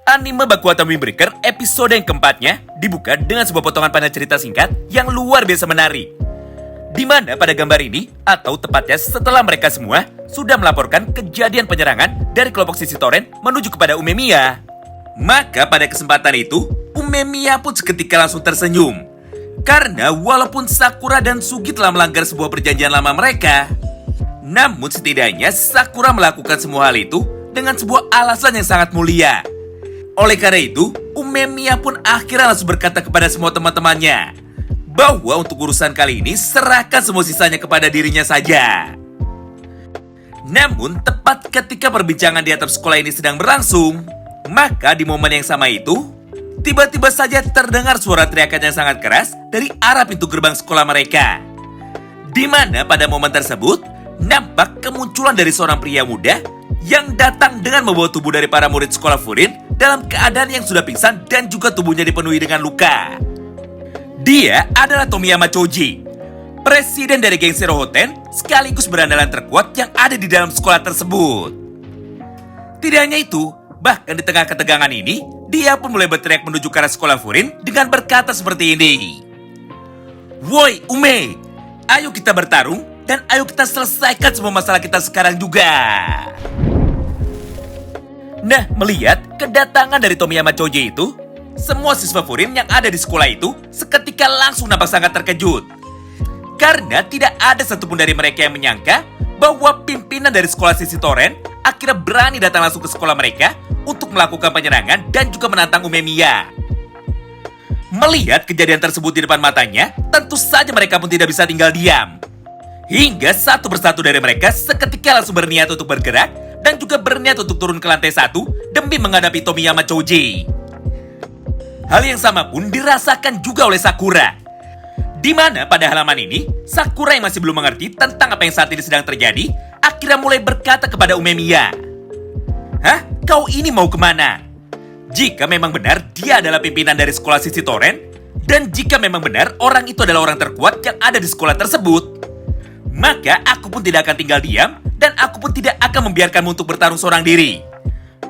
Anime Baku Wataru Breaker episode yang keempatnya dibuka dengan sebuah potongan panel cerita singkat yang luar biasa menarik. Di mana pada gambar ini, atau tepatnya setelah mereka semua sudah melaporkan kejadian penyerangan dari kelompok sisi Toren menuju kepada Umemiya. Maka pada kesempatan itu, Umemiya pun seketika langsung tersenyum. Karena walaupun Sakura dan Sugi telah melanggar sebuah perjanjian lama mereka, namun setidaknya Sakura melakukan semua hal itu dengan sebuah alasan yang sangat mulia. Oleh karena itu, Umemiya pun akhirnya langsung berkata kepada semua teman-temannya bahwa untuk urusan kali ini serahkan semua sisanya kepada dirinya saja. Namun, tepat ketika perbincangan di atap sekolah ini sedang berlangsung, maka di momen yang sama itu, tiba-tiba saja terdengar suara teriakan yang sangat keras dari arah pintu gerbang sekolah mereka. Di mana pada momen tersebut, nampak kemunculan dari seorang pria muda yang datang dengan membawa tubuh dari para murid sekolah Furin dalam keadaan yang sudah pingsan dan juga tubuhnya dipenuhi dengan luka. Dia adalah Tomiyama Choji, presiden dari geng Zero Hoten sekaligus berandalan terkuat yang ada di dalam sekolah tersebut. Tidak hanya itu, bahkan di tengah ketegangan ini, dia pun mulai berteriak menuju ke arah sekolah Furin dengan berkata seperti ini. "Woi, Ume, ayo kita bertarung dan ayo kita selesaikan semua masalah kita sekarang juga." Nah, melihat kedatangan dari Tomiyama Choji itu, semua siswa Furin yang ada di sekolah itu seketika langsung nampak sangat terkejut. Karena tidak ada satupun dari mereka yang menyangka bahwa pimpinan dari sekolah sisi Toren akhirnya berani datang langsung ke sekolah mereka untuk melakukan penyerangan dan juga menantang Umemiya. Melihat kejadian tersebut di depan matanya, tentu saja mereka pun tidak bisa tinggal diam. Hingga satu persatu dari mereka seketika langsung berniat untuk bergerak dan juga berniat untuk turun ke lantai 1 demi menghadapi Tomiyama Choji. Hal yang sama pun dirasakan juga oleh Sakura. Di mana pada halaman ini, Sakura yang masih belum mengerti tentang apa yang saat ini sedang terjadi, akhirnya mulai berkata kepada Umemiya, "Hah? Kau ini mau kemana? Jika memang benar dia adalah pimpinan dari sekolah sisi Toren, dan jika memang benar orang itu adalah orang terkuat yang ada di sekolah tersebut, maka aku pun tidak akan tinggal diam dan aku pun tidak akan membiarkanmu untuk bertarung seorang diri.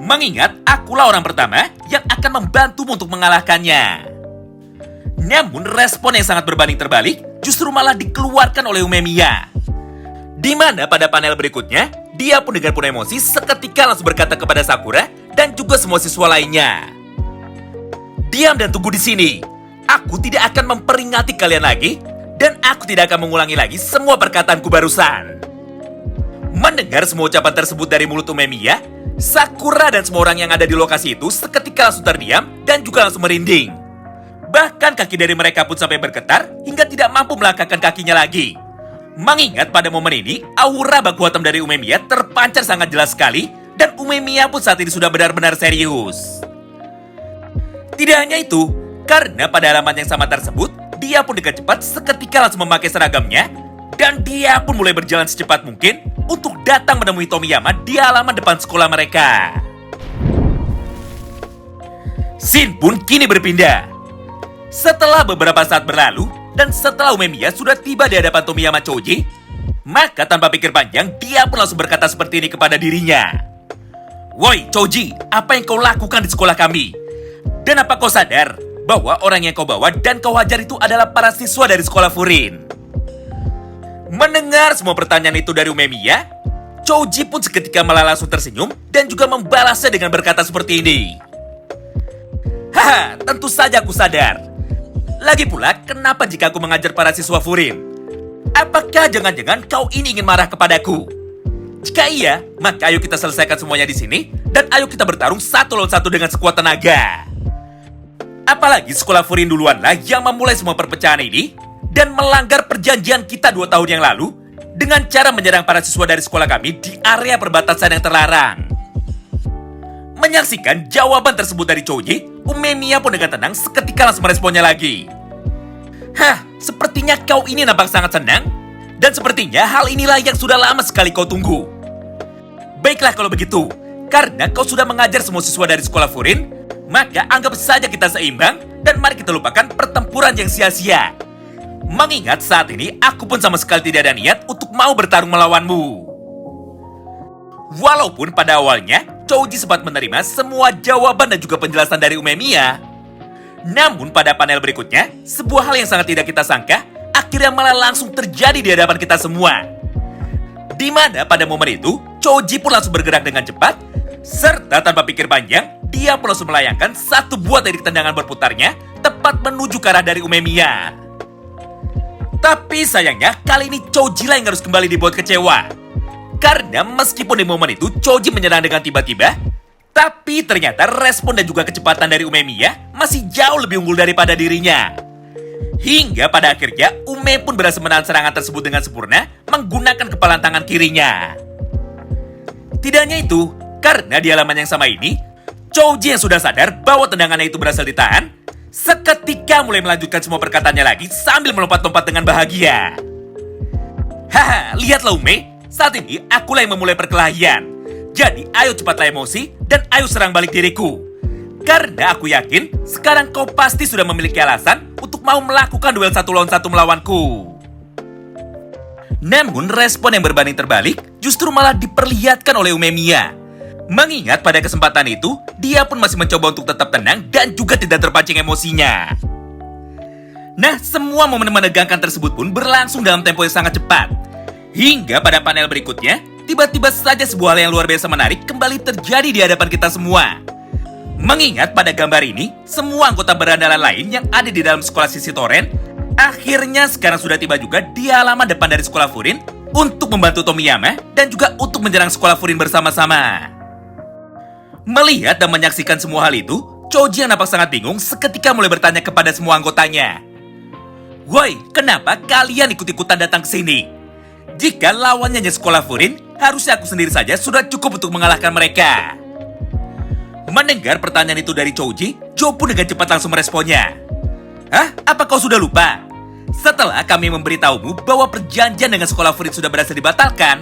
Mengingat akulah orang pertama yang akan membantumu untuk mengalahkannya." Namun respon yang sangat berbanding terbalik justru malah dikeluarkan oleh Umemiya. Di mana pada panel berikutnya, dia pun dengan penuh emosi seketika langsung berkata kepada Sakura dan juga semua siswa lainnya, "Diam dan tunggu di sini. Aku tidak akan memperingati kalian lagi dan aku tidak akan mengulangi lagi semua perkataanku barusan." Mendengar semua ucapan tersebut dari mulut Umemiya, Sakura dan semua orang yang ada di lokasi itu seketika langsung terdiam dan juga langsung merinding. Bahkan kaki dari mereka pun sampai bergetar hingga tidak mampu melangkahkan kakinya lagi. Mengingat pada momen ini, aura baku hitam dari Umemiya terpancar sangat jelas sekali dan Umemiya pun saat ini sudah benar-benar serius. Tidak hanya itu, karena pada halaman yang sama tersebut, dia pun dengan cepat seketika langsung memakai seragamnya dan dia pun mulai berjalan secepat mungkin untuk datang menemui Tomiyama di halaman depan sekolah mereka. Scene pun kini berpindah. Setelah beberapa saat berlalu, dan setelah Umemiya sudah tiba di hadapan Tomiyama Choji, maka tanpa pikir panjang, dia pun langsung berkata seperti ini kepada dirinya. "Woi, Choji, apa yang kau lakukan di sekolah kami? Dan apa kau sadar bahwa orang yang kau bawa dan kau hajar itu adalah para siswa dari sekolah Furin?" Mendengar semua pertanyaan itu dari Umemiya, Choji pun seketika malah langsung tersenyum dan juga membalasnya dengan berkata seperti ini. "Haha, tentu saja aku sadar. Lagi pula, kenapa jika aku mengajar para siswa Furin? Apakah jangan-jangan kau ini ingin marah kepadaku? Jika iya, maka ayo kita selesaikan semuanya di sini dan ayo kita bertarung satu lawan satu dengan sekuat tenaga. Apalagi sekolah Furin duluanlah yang memulai semua perpecahan ini dan melanggar perjanjian kita 2 tahun yang lalu dengan cara menyerang para siswa dari sekolah kami di area perbatasan yang terlarang." Menyaksikan jawaban tersebut dari Choji, Umemiya pun dengan tenang seketika langsung meresponnya lagi. "Hah, sepertinya kau ini nampak sangat senang dan sepertinya hal inilah yang sudah lama sekali kau tunggu. Baiklah kalau begitu, karena kau sudah mengajar semua siswa dari sekolah Furin, maka anggap saja kita seimbang dan mari kita lupakan pertempuran yang sia-sia. Mengingat saat ini aku pun sama sekali tidak ada niat untuk mau bertarung melawanmu." Walaupun pada awalnya Choji sempat menerima semua jawaban dan juga penjelasan dari Umemiya. Namun pada panel berikutnya, sebuah hal yang sangat tidak kita sangka akhirnya malah langsung terjadi di hadapan kita semua. Di mana pada momen itu, Choji pun langsung bergerak dengan cepat, serta tanpa pikir panjang, dia pun langsung melayangkan satu buah teknik tendangan berputarnya tepat menuju ke arah dari Umemiya. Tapi sayangnya, kali ini Choji lah yang harus kembali dibuat kecewa. Karena meskipun di momen itu Choji menyerang dengan tiba-tiba, tapi ternyata respon dan juga kecepatan dari Umemiya masih jauh lebih unggul daripada dirinya. Hingga pada akhirnya, Ume pun berhasil menahan serangan tersebut dengan sempurna menggunakan kepalan tangan kirinya. Tidak hanya itu, karena di halaman yang sama ini, Choji yang sudah sadar bahwa tendangannya itu berhasil ditahan, seketika mulai melanjutkan semua perkataannya lagi sambil melompat-lompat dengan bahagia. Haha, lihatlah Ume, saat ini akulah yang memulai perkelahian. Jadi ayo cepatlah emosi dan ayo serang balik diriku. Karena aku yakin sekarang kau pasti sudah memiliki alasan untuk mau melakukan duel 1 lawan 1 melawanku. Namun respon yang berbanding terbalik justru malah diperlihatkan oleh Umemiya. Mengingat pada kesempatan itu, dia pun masih mencoba untuk tetap tenang dan juga tidak terpancing emosinya. Nah, semua momen menegangkan tersebut pun berlangsung dalam tempo yang sangat cepat. Hingga pada panel berikutnya, tiba-tiba saja sebuah hal yang luar biasa menarik kembali terjadi di hadapan kita semua. Mengingat pada gambar ini, semua anggota berandalan lain yang ada di dalam sekolah Sisi Toren, akhirnya sekarang sudah tiba juga di halaman depan dari sekolah Furin untuk membantu Tomiyama dan juga untuk menyerang sekolah Furin bersama-sama. Melihat dan menyaksikan semua hal itu, Choji yang nampak sangat bingung seketika mulai bertanya kepada semua anggotanya. Woi, kenapa kalian ikut-ikutan datang ke sini? Jika lawannya hanya sekolah Furin, harusnya aku sendiri saja sudah cukup untuk mengalahkan mereka. Mendengar pertanyaan itu dari Choji, Jo pun dengan cepat langsung meresponnya. Hah? Apa kau sudah lupa? Setelah kami memberitahumu bahwa perjanjian dengan sekolah Furin sudah berhasil dibatalkan,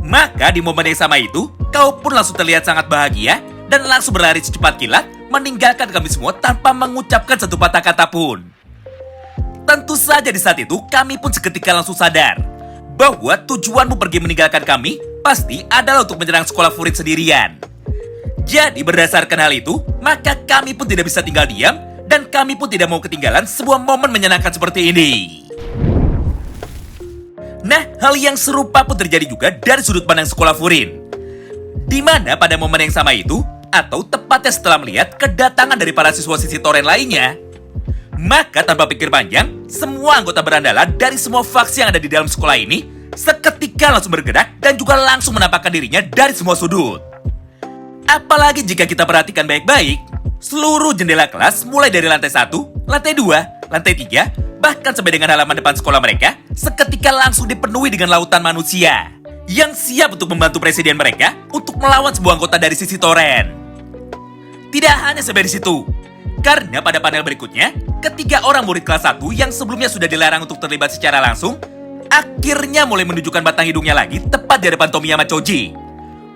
maka di momen yang sama itu, kau pun langsung terlihat sangat bahagia dan langsung berlari secepat kilat meninggalkan kami semua tanpa mengucapkan satu patah kata pun. Tentu saja di saat itu kami pun seketika langsung sadar bahwa tujuanmu pergi meninggalkan kami pasti adalah untuk menyerang sekolah Furin sendirian. Jadi berdasarkan hal itu, maka kami pun tidak bisa tinggal diam dan kami pun tidak mau ketinggalan sebuah momen menyenangkan seperti ini. Nah, hal yang serupa pun terjadi juga dari sudut pandang sekolah Furin. Di mana pada momen yang sama itu, atau tepatnya setelah melihat kedatangan dari para siswa Sisi Toren lainnya, maka tanpa pikir panjang, semua anggota berandalan dari semua faksi yang ada di dalam sekolah ini seketika langsung bergerak dan juga langsung menampakkan dirinya dari semua sudut. Apalagi jika kita perhatikan baik-baik, seluruh jendela kelas mulai dari lantai 1, lantai 2, lantai 3, bahkan sampai dengan halaman depan sekolah mereka, seketika langsung dipenuhi dengan lautan manusia yang siap untuk membantu presiden mereka untuk melawan sebuah anggota dari Sisi Toren. Tidak hanya sampai di situ, karena pada panel berikutnya, ketiga orang murid kelas 1 yang sebelumnya sudah dilarang untuk terlibat secara langsung, akhirnya mulai menunjukkan batang hidungnya lagi tepat di hadapan Tomiyama Choji.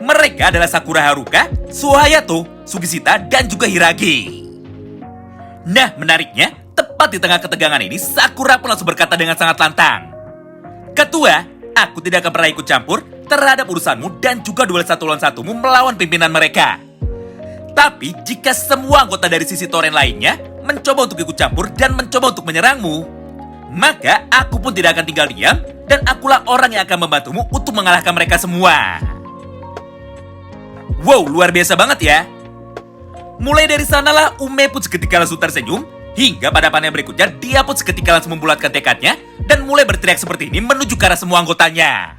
Mereka adalah Sakura Haruka, Suhayato, Sugishita, dan juga Hiragi. Nah, menariknya, tepat di tengah ketegangan ini, Sakura pun langsung berkata dengan sangat lantang. Ketua, aku tidak akan pernah ikut campur terhadap urusanmu dan juga duel 1 lawan 1mu melawan pimpinan mereka. Tapi jika semua anggota dari Sisi Toren lainnya mencoba untuk ikut campur dan mencoba untuk menyerangmu, maka aku pun tidak akan tinggal diam dan akulah orang yang akan membantumu untuk mengalahkan mereka semua. Wow, luar biasa banget ya. Mulai dari sanalah Ume pun seketika langsung tersenyum, hingga pada panel berikutnya dia pun seketika langsung membulatkan tekadnya dan mulai berteriak seperti ini menuju ke arah semua anggotanya.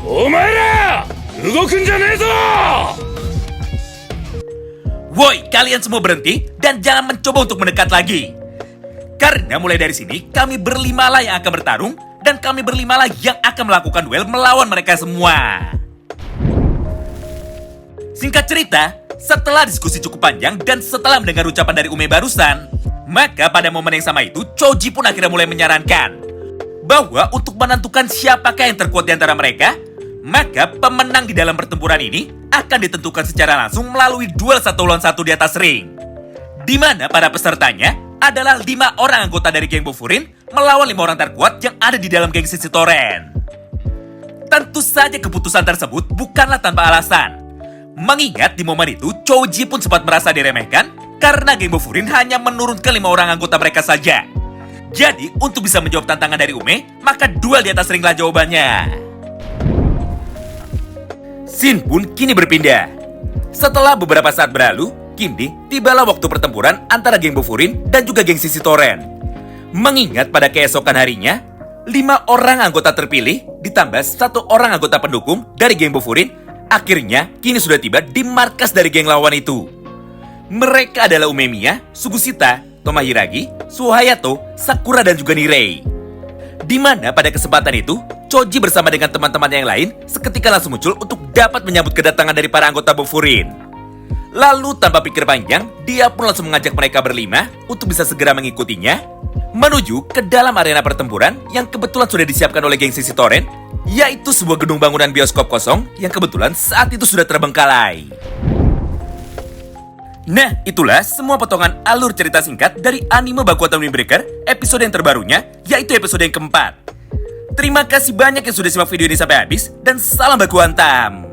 Omaera, ugoku janne zo! Woi, kalian semua berhenti dan jangan mencoba untuk mendekat lagi. Karena mulai dari sini kami berlima lah yang akan bertarung dan kami berlima lah yang akan melakukan duel melawan mereka semua. Singkat cerita, setelah diskusi cukup panjang dan setelah mendengar ucapan dari Ume barusan, maka pada momen yang sama itu, Choji pun akhirnya mulai menyarankan bahwa untuk menentukan siapakah yang terkuat di antara mereka, maka pemenang di dalam pertempuran ini akan ditentukan secara langsung melalui duel 1 lawan 1 di atas ring. Di mana para pesertanya adalah 5 orang anggota dari geng Bofurin melawan 5 orang terkuat yang ada di dalam geng Sisi Toren. Tentu saja keputusan tersebut bukanlah tanpa alasan. Mengingat di momen itu, Choji pun sempat merasa diremehkan karena geng Bofurin hanya menurunkan 5 orang anggota mereka saja. Jadi, untuk bisa menjawab tantangan dari Ume, maka duel di atas ringlah jawabannya. Scene pun kini berpindah. Setelah beberapa saat berlalu, kini tibalah waktu pertempuran antara geng Bofurin dan juga geng Sisi Toren. Mengingat pada keesokan harinya, 5 orang anggota terpilih ditambah 1 orang anggota pendukung dari geng Bofurin akhirnya kini sudah tiba di markas dari geng lawan itu. Mereka adalah Umemiya, Sugusita, Tomohiragi, Suhayato, Sakura dan juga Nirei. Di mana pada kesempatan itu, Choji bersama dengan teman-teman yang lain seketika langsung muncul untuk dapat menyambut kedatangan dari para anggota Bofurin. Lalu tanpa pikir panjang, dia pun langsung mengajak mereka berlima untuk bisa segera mengikutinya menuju ke dalam arena pertempuran yang kebetulan sudah disiapkan oleh geng Sisi Toren, yaitu sebuah gedung bangunan bioskop kosong yang kebetulan saat itu sudah terbengkalai. Nah, itulah semua potongan alur cerita singkat dari anime Baku Wataru Windbreaker episode yang terbarunya, yaitu episode yang keempat. Terima kasih banyak yang sudah simak video ini sampai habis, dan salam baku hantam!